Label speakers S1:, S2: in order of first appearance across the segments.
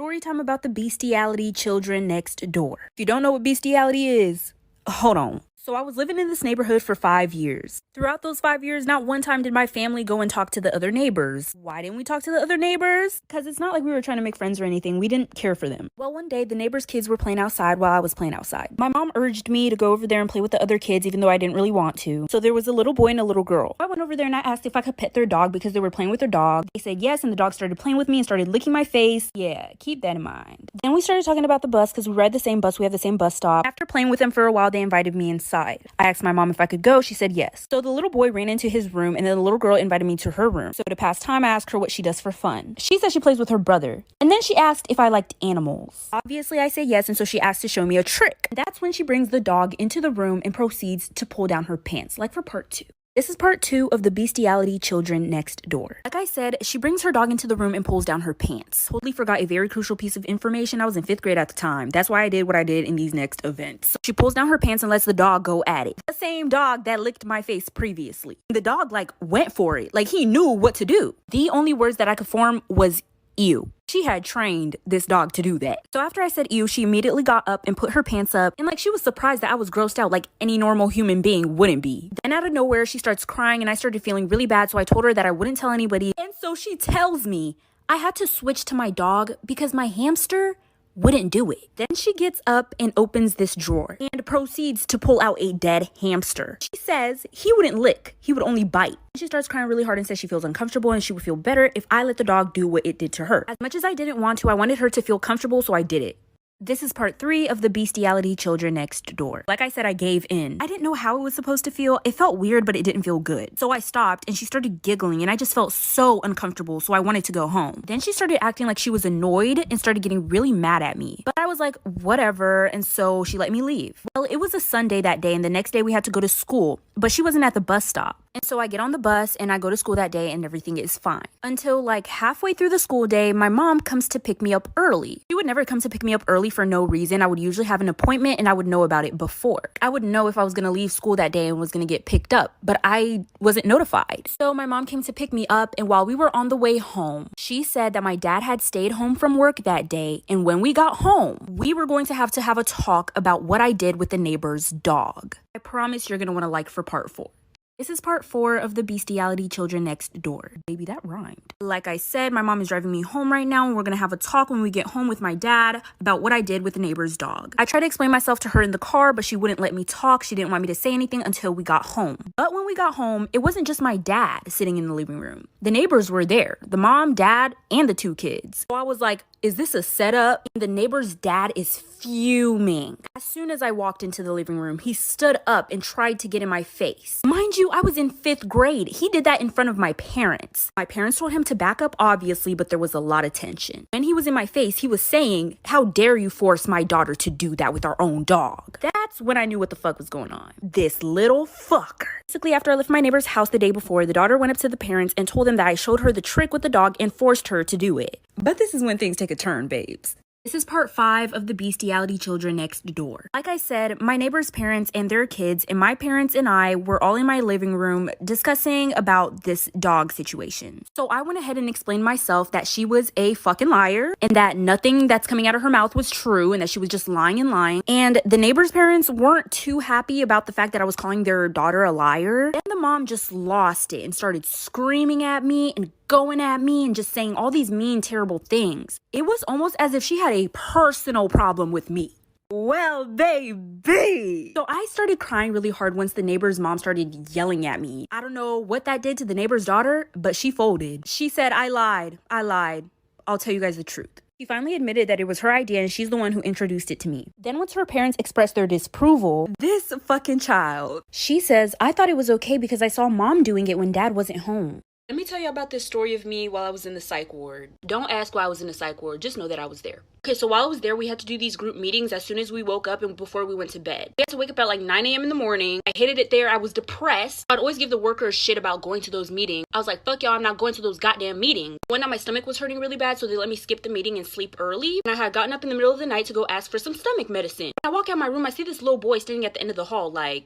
S1: Story time about the bestiality children next door. If you don't know what bestiality is, hold on. So I was living in this neighborhood for 5 years. Throughout those 5 years, not one time did my family go and talk to the other neighbors. Why didn't we talk to the other neighbors? Because it's not like we were trying to make friends or anything. We didn't care for them. Well, one day, the neighbors' kids were playing outside while I was playing outside. My mom urged me to go over there and play with the other kids, even though I didn't really want to. So there was a little boy and a little girl. I went over there and I asked if I could pet their dog because they were playing with their dog. They said yes, and the dog started playing with me and started licking my face. Yeah, keep that in mind. Then we started talking about the bus because we ride the same bus. We have the same bus stop. After playing with them for a while, they invited me inside. I asked my mom if I could go. She said yes. So the little boy ran into his room and then the little girl invited me to her room. So to pass time, I asked her what she does for fun. She said she plays with her brother. And then she asked if I liked animals. Obviously, I say yes, and so she asked to show me a trick. That's when she brings the dog into the room and proceeds to pull down her pants, like for part 2. This is part 2 of the bestiality children next door. Like I said, she brings her dog into the room and pulls down her pants. Totally forgot a very crucial piece of information. I was in 5th grade at the time. That's why I did what I did in these next events. So she pulls down her pants and lets the dog go at it. The same dog that licked my face previously. The dog went for it. He knew what to do. The only words that I could form was ew. She had trained this dog to do that. So after I said ew, she immediately got up and put her pants up, and she was surprised that I was grossed out like any normal human being wouldn't be. Then out of nowhere, she starts crying and I started feeling really bad, so I told her that I wouldn't tell anybody. And so she tells me I had to switch to my dog because my hamster wouldn't do it. Then she gets up and opens this drawer and proceeds to pull out a dead hamster. She says he wouldn't lick, he would only bite. She starts crying really hard and says she feels uncomfortable and she would feel better if I let the dog do what it did to her. As much as I didn't want to, I wanted her to feel comfortable, so I did it. This is part 3 of the bestiality children next door. Like I said, I gave in. I didn't know how it was supposed to feel. It felt weird, but it didn't feel good. So I stopped and she started giggling and I just felt so uncomfortable, so I wanted to go home. Then she started acting like she was annoyed and started getting really mad at me. But I was like, whatever, and so she let me leave. Well, it was a Sunday that day and the next day we had to go to school, but she wasn't at the bus stop. And so I get on the bus and I go to school that day and everything is fine. Until halfway through the school day, my mom comes to pick me up early. She would never come to pick me up early for no reason. I would usually have an appointment and I would know about it before. I would know if I was going to leave school that day and was going to get picked up, but I wasn't notified. So my mom came to pick me up, and while we were on the way home, she said that my dad had stayed home from work that day, and when we got home, we were going to have a talk about what I did with the neighbor's dog. I promise you're going to want to for part 4. This is part 4 of the bestiality children next door. Baby, that rhymed. Like I said, my mom is driving me home right now and we're gonna have a talk when we get home with my dad about what I did with the neighbor's dog. I tried to explain myself to her in the car, but she wouldn't let me talk. She didn't want me to say anything until we got home. But when we got home, it wasn't just my dad sitting in the living room. The neighbors were there. The mom, dad, and the 2 kids. So I was like, is this a setup? The neighbor's dad is fuming. As soon as I walked into the living room, he stood up and tried to get in my face. Mind you, I was in 5th grade. He did that in front of my parents. My parents told him to back up, obviously, but there was a lot of tension. When he was in my face, he was saying, how dare you force my daughter to do that with our own dog? That's when I knew what the fuck was going on. This little fucker. Basically, after I left my neighbor's house the day before, the daughter went up to the parents and told them that I showed her the trick with the dog and forced her to do it. But this is when things take a turn, babes. This is part 5 of the bestiality children next door. Like I said, my neighbor's parents and their kids and my parents and I were all in my living room discussing about this dog situation. So I went ahead and explained myself that she was a fucking liar and that nothing that's coming out of her mouth was true and that she was just lying and lying. And the neighbor's parents weren't too happy about the fact that I was calling their daughter a liar. And the mom just lost it and started screaming at me and going at me and just saying all these mean, terrible things. It was almost as if she had a personal problem with me. Well, baby. So I started crying really hard once the neighbor's mom started yelling at me. I don't know what that did to the neighbor's daughter, but she folded. She said, I lied. I'll tell you guys the truth. She finally admitted that it was her idea and she's the one who introduced it to me. Then once her parents expressed their disapproval, this fucking child, she says, I thought it was okay because I saw mom doing it when dad wasn't home. Let me tell you about this story of me while I was in the psych ward. Don't ask why I was in the psych ward, just know that I was there. Okay, so while I was there, we had to do these group meetings as soon as we woke up and before we went to bed. We had to wake up at 9 a.m. in the morning. I hated it there. I was depressed. I'd always give the workers shit about going to those meetings. I was like, fuck y'all, I'm not going to those goddamn meetings. One night my stomach was hurting really bad, so they let me skip the meeting and sleep early. And I had gotten up in the middle of the night to go ask for some stomach medicine. When I walk out my room, I see this little boy standing at the end of the hall, and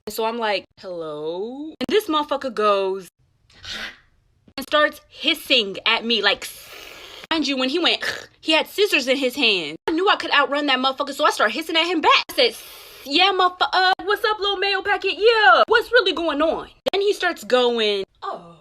S1: so I'm like, hello? And this motherfucker goes and starts hissing at me, Mind you, when he went, he had scissors in his hand. I knew I could outrun that motherfucker, so I started hissing at him back. I said, yeah, motherfucker, what's up, little mail packet? Yeah, what's really going on? Then he starts going, oh.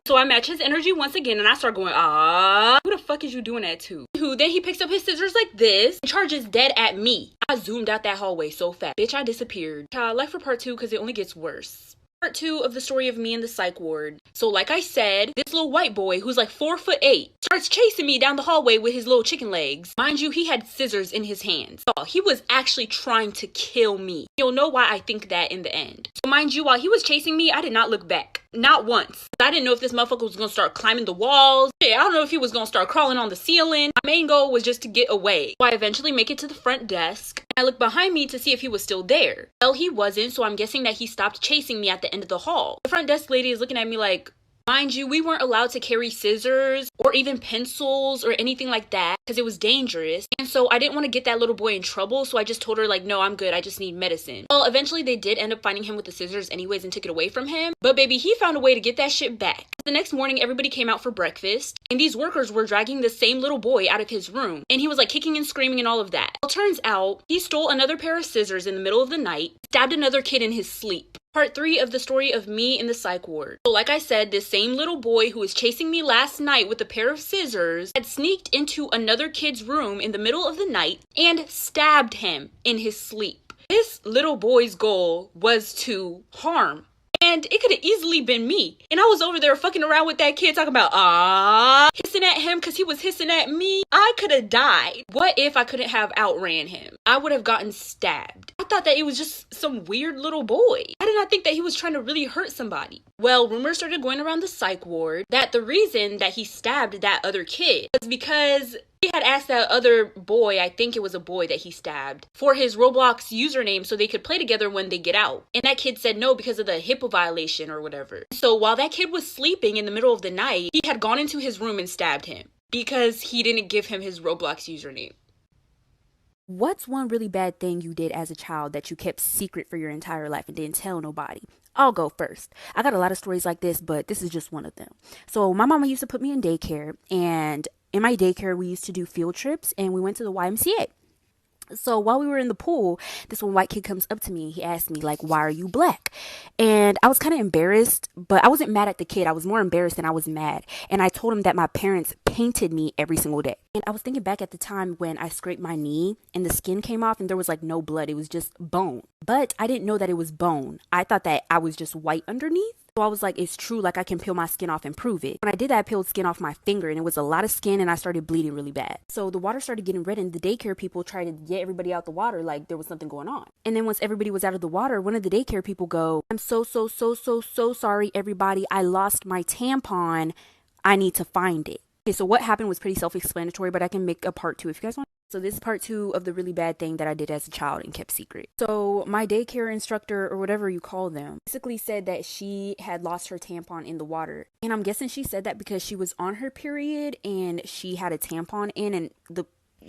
S1: So I match his energy once again, and I start going, who the fuck is you doing that to? Then he picks up his scissors like this and charges dead at me. I zoomed out that hallway so fast. Bitch, I disappeared. Left for part 2 because it only gets worse. Part 2 of the story of me in the psych ward. So like I said, this little white boy who's like 4'8" starts chasing me down the hallway with his little chicken legs. Mind you, he had scissors in his hands. So he was actually trying to kill me. You'll know why I think that in the end. So mind you, while he was chasing me, I did not look back. Not once. I didn't know if this motherfucker was gonna start climbing the walls. I don't know if he was gonna start crawling on the ceiling. My main goal was just to get away. So I eventually make it to the front desk. I look behind me to see if he was still there. Well, he wasn't, so I'm guessing that he stopped chasing me at the end of the hall. The front desk lady is looking at me like, mind you, we weren't allowed to carry scissors or even pencils or anything like that because it was dangerous. And so I didn't want to get that little boy in trouble. So I just told her like, no, I'm good. I just need medicine. Well, eventually they did end up finding him with the scissors anyways and took it away from him. But baby, he found a way to get that shit back. The next morning, everybody came out for breakfast and these workers were dragging the same little boy out of his room. And he was like kicking and screaming and all of that. Well, turns out he stole another pair of scissors in the middle of the night, stabbed another kid in his sleep. Part 3 of the story of me in the psych ward. So like I said, this same little boy who was chasing me last night with a pair of scissors had sneaked into another kid's room in the middle of the night and stabbed him in his sleep. This little boy's goal was to harm. And it could have easily been me. And I was over there fucking around with that kid talking about, hissing at him because he was hissing at me. I could have died. What if I couldn't have outran him? I would have gotten stabbed. I thought that it was just some weird little boy. I did not think that he was trying to really hurt somebody. Well, rumors started going around the psych ward that the reason that he stabbed that other kid was because he had asked that other boy, I think it was a boy that he stabbed, for his Roblox username so they could play together when they get out. And that kid said no because of the HIPAA violation or whatever. So while that kid was sleeping in the middle of the night, he had gone into his room and stabbed him because he didn't give him his Roblox username.
S2: What's one really bad thing you did as a child that you kept secret for your entire life and didn't tell nobody? I'll go first. I got a lot of stories like this, but this is just one of them. So my mama used to put me in daycare, and in my daycare, we used to do field trips, and we went to the YMCA. So while we were in the pool, this one white kid comes up to me. He asked me, like, why are you black? And I was kind of embarrassed, but I wasn't mad at the kid. I was more embarrassed than I was mad. And I told him that my parents painted me every single day. And I was thinking back at the time when I scraped my knee and the skin came off and there was like no blood. It was just bone. But I didn't know that it was bone. I thought that I was just white underneath. So I was like, it's true, like I can peel my skin off and prove it. When I did that, I peeled skin off my finger and it was a lot of skin and I started bleeding really bad. So the water started getting red and the daycare people tried to get everybody out the water like there was something going on. And then once everybody was out of the water, one of the daycare people go, I'm so sorry, everybody. I lost my tampon. I need to find it. Okay, so what happened was pretty self-explanatory, but I can make a part 2 if you guys want. So this is part 2 of the really bad thing that I did as a child and kept secret. So my daycare instructor, or whatever you call them, basically said that she had lost her tampon in the water. And I'm guessing she said that because she was on her period and she had a tampon in and the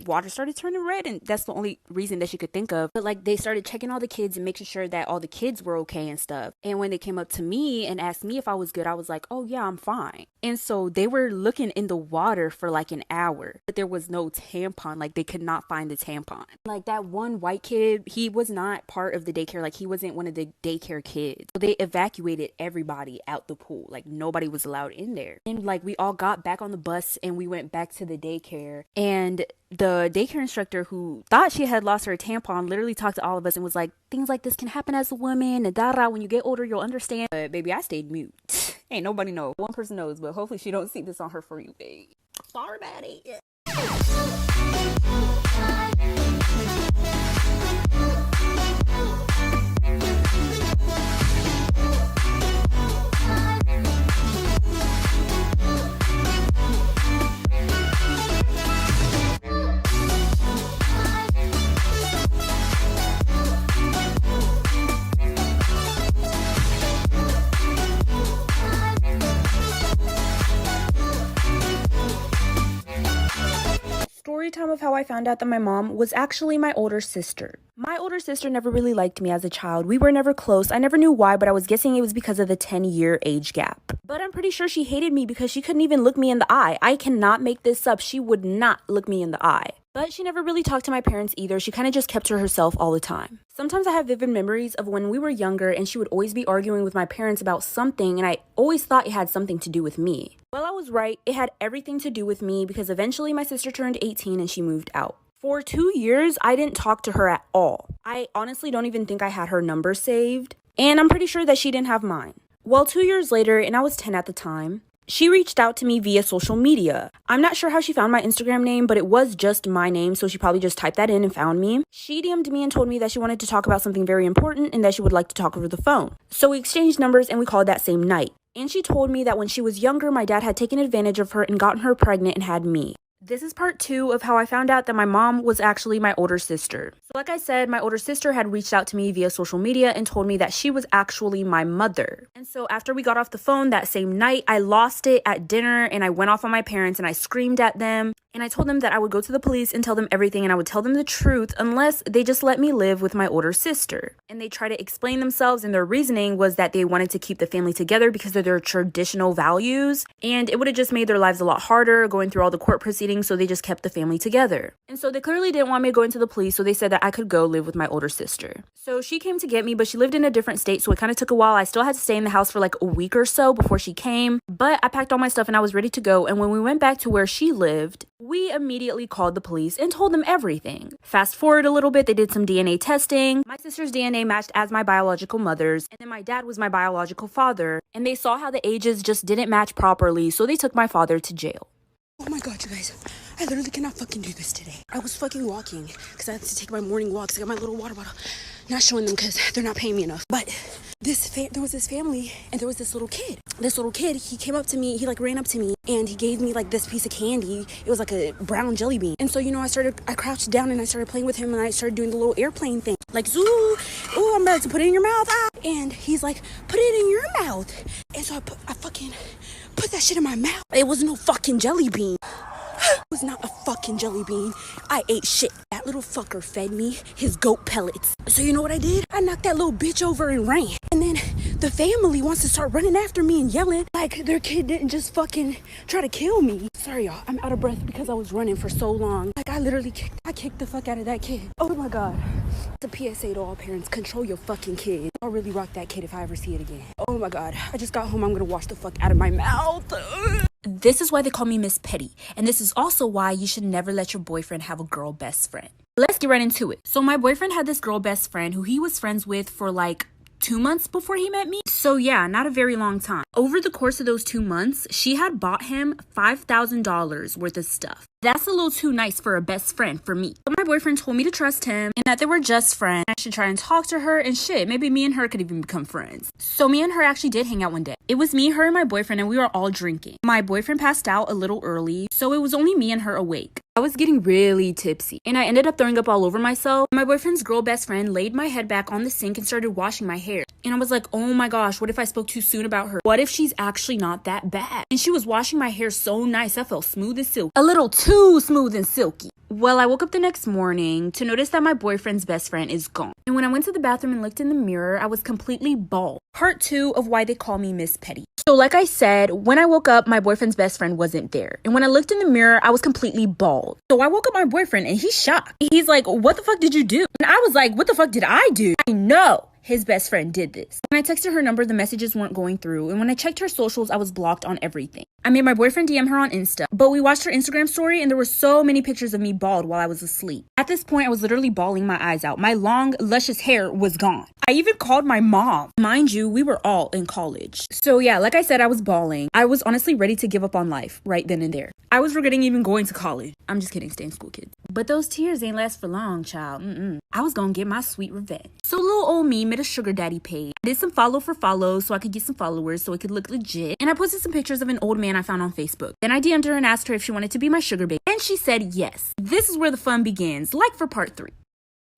S2: water started turning red, and that's the only reason that she could think of. But like they started checking all the kids and making sure that all the kids were okay and stuff. And when they came up to me and asked me if I was good, I was like, oh yeah, I'm fine. And so they were looking in the water for like an hour, but there was no tampon. Like they could not find the tampon. Like that one white kid, he was not part of the daycare. Like he wasn't one of the daycare kids. So they evacuated everybody out the pool. Like nobody was allowed in there. And like we all got back on the bus and we went back to the daycare, and the daycare instructor who thought she had lost her tampon literally talked to all of us and was like, things like this can happen as a woman and when you get older you'll understand. But baby, I stayed mute. Ain't nobody know. One person knows, but hopefully she don't see this on her For You page. Sorry about it.
S1: story time of how I found out that my mom was actually my older sister. My older sister never really liked me as a child. We were never close. I never knew why, but I was guessing it was because of the 10-year age gap. But I'm pretty sure she hated me because she couldn't even look me in the eye. I cannot make this up. She would not look me in the eye. But she never really talked to my parents either. She kind of just kept to herself all the time. Sometimes I have vivid memories of when we were younger and she would always be arguing with my parents about something, and I always thought it had something to do with me. Well, I was right. It had everything to do with me because eventually my sister turned 18 and she moved out. For 2 years, I didn't talk to her at all. I honestly don't even think I had her number saved, and I'm pretty sure that she didn't have mine. Well, 2 years later, and I was 10 at the time, she reached out to me via social media. I'm not sure how she found my Instagram name, but it was just my name, so she probably just typed that in and found me. She DM'd me and told me that she wanted to talk about something very important and that she would like to talk over the phone. So we exchanged numbers and we called that same night. And she told me that when she was younger, my dad had taken advantage of her and gotten her pregnant and had me. This is part 2 of how I found out that my mom was actually my older sister. So like I said, my older sister had reached out to me via social media and told me that she was actually my mother. And so after we got off the phone that same night, I lost it at dinner and I went off on my parents and I screamed at them. And I told them that I would go to the police and tell them everything and I would tell them the truth unless they just let me live with my older sister. And they tried to explain themselves, and their reasoning was that they wanted to keep the family together because of their traditional values. And it would have just made their lives a lot harder going through all the court proceedings, so they just kept the family together. And so they clearly didn't want me to go into the police, so they said that I could go live with my older sister. So she came to get me, but she lived in a different state, so it kind of took a while. I still had to stay in the house for like a week or so before she came, but I packed all my stuff and I was ready to go. And when we went back to where she lived, we immediately called the police and told them everything. Fast forward a little bit, they did some DNA testing. My sister's DNA matched as my biological mother's, and then my dad was my biological father, and they saw how the ages just didn't match properly, so they took my father to jail.
S3: Oh my god, you guys. I literally cannot fucking do this today. I was fucking walking because I had to take my morning walks. I got my little water bottle. Not showing them because they're not paying me enough. But there was this family and there was this little kid. This little kid, he came up to me. He like ran up to me and he gave me like this piece of candy. It was like a brown jelly bean. And so, you know, I crouched down and I started playing with him and I started doing the little airplane thing. Like, zoo, oh, I'm about to put it in your mouth. Ah. And he's like, put it in your mouth. And so I fucking put that shit in my mouth. It was no fucking jelly bean. It was not a fucking jelly bean. I ate shit. That little fucker fed me his goat pellets. So you know what I did? I knocked that little bitch over and ran. And then the family wants to start running after me and yelling like their kid didn't just fucking try to kill me. Sorry, y'all. I'm out of breath because I was running for so long. Like I literally kicked the fuck out of that kid. Oh my god. It's a PSA to all parents. Control your fucking kid. I'll really rock that kid if I ever see it again. Oh my god. I just got home. I'm gonna wash the fuck out of my mouth.
S1: This is why they call me Miss Petty, and this is also why you should never let your boyfriend have a girl best friend. Let's get right into it. So my boyfriend had this girl best friend who he was friends with for like 2 months before he met me. So yeah, not a very long time. Over the course of those 2 months, she had bought him $5,000 worth of stuff. That's a little too nice for a best friend for me. But my boyfriend told me to trust him and that they were just friends. I should try and talk to her and shit, maybe me and her could even become friends. So me and her actually did hang out one day. It was me, her, and my boyfriend, and we were all drinking. My boyfriend passed out a little early, so it was only me and her awake. I was getting really tipsy and I ended up throwing up all over myself. My boyfriend's girl best friend laid my head back on the sink and started washing my hair. And I was like, oh my gosh, what if I spoke too soon about her? What if she's actually not that bad? And she was washing my hair so nice, I felt smooth and silky. A little too smooth and silky. Well, I woke up the next morning to notice that my boyfriend's best friend is gone. And when I went to the bathroom and looked in the mirror, I was completely bald. Part 2 of why they call me Miss Petty. So like I said, when I woke up, my boyfriend's best friend wasn't there. And when I looked in the mirror, I was completely bald. So I woke up my boyfriend and he's shocked. He's like, what the fuck did you do? And I was like, what the fuck did I do? I know his best friend did this. When I texted her number, the messages weren't going through. And when I checked her socials, I was blocked on everything. I made my boyfriend DM her on Insta, but we watched her Instagram story and there were so many pictures of me bald while I was asleep. At this point, I was literally bawling my eyes out. My long, luscious hair was gone. I even called my mom. Mind you, we were all in college. So yeah, like I said, I was bawling. I was honestly ready to give up on life right then and there. I was regretting even going to college. I'm just kidding, stay in school, kids. But those tears ain't last for long, child. I was gonna get my sweet revenge. So little old me made a sugar daddy page. I did some follow for follows so I could get some followers so it could look legit. And I posted some pictures of an old man I found on Facebook. Then I DM'd her and asked her if she wanted to be my sugar baby. And she said yes. This is where the fun begins, like for part 3.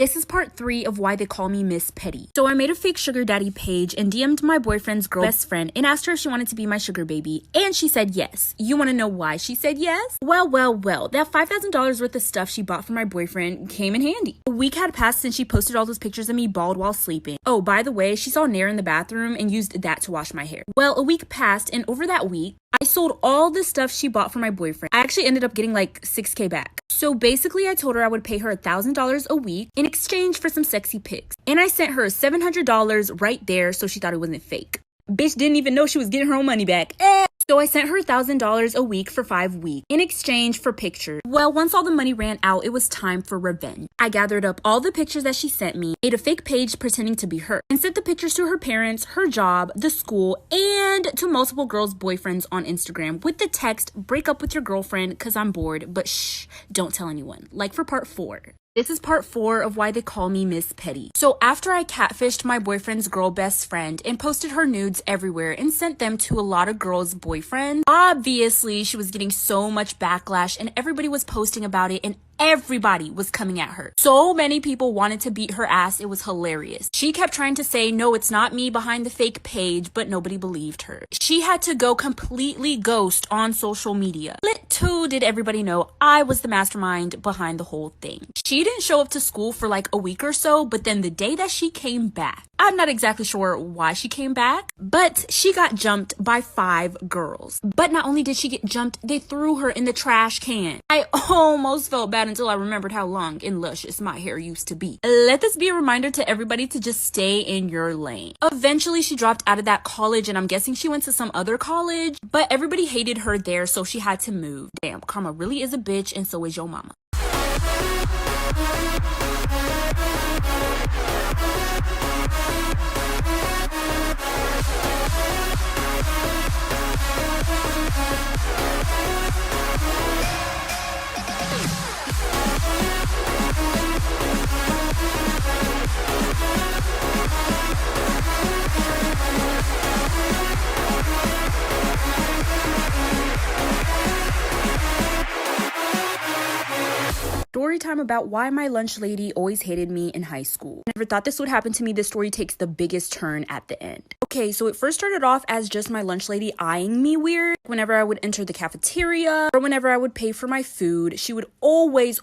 S1: This is part 3 of why they call me Miss Petty. So I made a fake sugar daddy page and DM'd my boyfriend's girl best friend and asked her if she wanted to be my sugar baby, and she said yes. You want to know why she said yes? Well, that $5,000 worth of stuff she bought for my boyfriend came in handy. A week had passed since she posted all those pictures of me bald while sleeping. Oh, by the way, she saw Nair in the bathroom and used that to wash my hair. Well, a week passed, and over that week, I sold all the stuff she bought for my boyfriend. I actually ended up getting like $6K back. So basically, I told her I would pay her $1,000 a week in exchange for some sexy pics. And I sent her $700 right there, so she thought it wasn't fake. Bitch didn't even know she was getting her own money back. So I sent her $1,000 a week for 5 weeks in exchange for pictures. Well, once all the money ran out, it was time for revenge. I gathered up all the pictures that she sent me, made a fake page pretending to be her, and sent the pictures to her parents, her job, the school, and to multiple girls' boyfriends on Instagram with the text, "Break up with your girlfriend cause I'm bored, but shh, don't tell anyone." Like for part 4. This is part 4 of why they call me Miss Petty. So after I catfished my boyfriend's girl best friend and posted her nudes everywhere and sent them to a lot of girls' boyfriends, obviously she was getting so much backlash and everybody was posting about it and everybody was coming at her. So many people wanted to beat her ass. It was hilarious. She kept trying to say, no, it's not me behind the fake page, but nobody believed her. She had to go completely ghost on social media. Little did everybody know I was the mastermind behind the whole thing. She didn't show up to school for like a week or so, but then the day that she came back, I'm not exactly sure why she came back, but she got jumped by 5 girls. But not only did she get jumped, they threw her in the trash can. I almost felt bad until I remembered how long and luscious my hair used to be. Let this be a reminder to everybody to just stay in your lane. Eventually, she dropped out of that college, and I'm guessing she went to some other college, but everybody hated her there, so she had to move. Damn, karma really is a bitch, and so is your mama. Story time about why my lunch lady always hated me in high school. Never thought this would happen to me. This story takes the biggest turn at the end. Okay, so it first started off as just my lunch lady eyeing me weird. Whenever I would enter the cafeteria or whenever I would pay for my food, she would always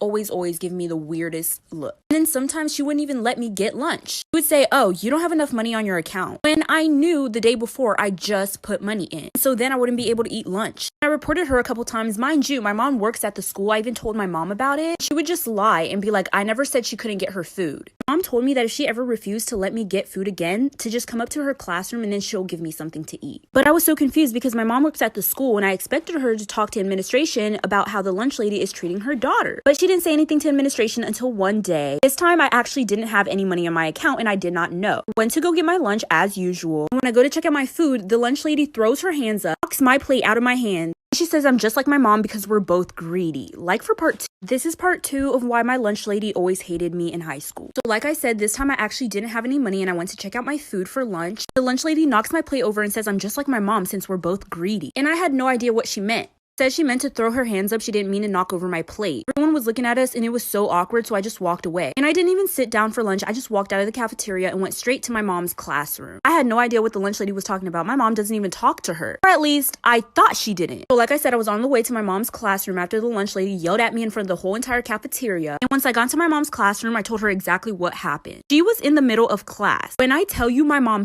S1: give me the weirdest look. And then sometimes she wouldn't even let me get lunch. She would say, oh, you don't have enough money on your account. When I knew the day before I just put money in. So then I wouldn't be able to eat lunch. I reported her a couple times. Mind you, my mom works at the school. I even told my mom about it. She would just lie and be like, I never said she couldn't get her food. Mom told me that if she ever refused to let me get food again, to just come up to her classroom and then she'll give me something to eat. But I was so confused because my mom works at the school and I expected her to talk to administration about how the lunch lady is treating her daughter. But she didn't say anything to administration until one day. This time I actually didn't have any money on my account and I did not know. Went to go get my lunch as usual. When I go to check out my food, the lunch lady throws her hands up, knocks my plate out of my hand. She says I'm just like my mom because we're both greedy. Like for part 2. This is part 2 of why my lunch lady always hated me in high school. So like I said, this time I actually didn't have any money and I went to check out my food for lunch. The lunch lady knocks my plate over and says I'm just like my mom since we're both greedy. And I had no idea what she meant. Said she meant to throw her hands up. She didn't mean to knock over my plate. Everyone was looking at us and it was so awkward, so I just walked away. And I didn't even sit down for lunch. I just walked out of the cafeteria and went straight to my mom's classroom. I had no idea what the lunch lady was talking about. My mom doesn't even talk to her. Or at least I thought she didn't. So like I said, I was on the way to my mom's classroom after the lunch lady yelled at me in front of the whole entire cafeteria. And once I got to my mom's classroom, I told her exactly what happened. She was in the middle of class. When I tell you my mom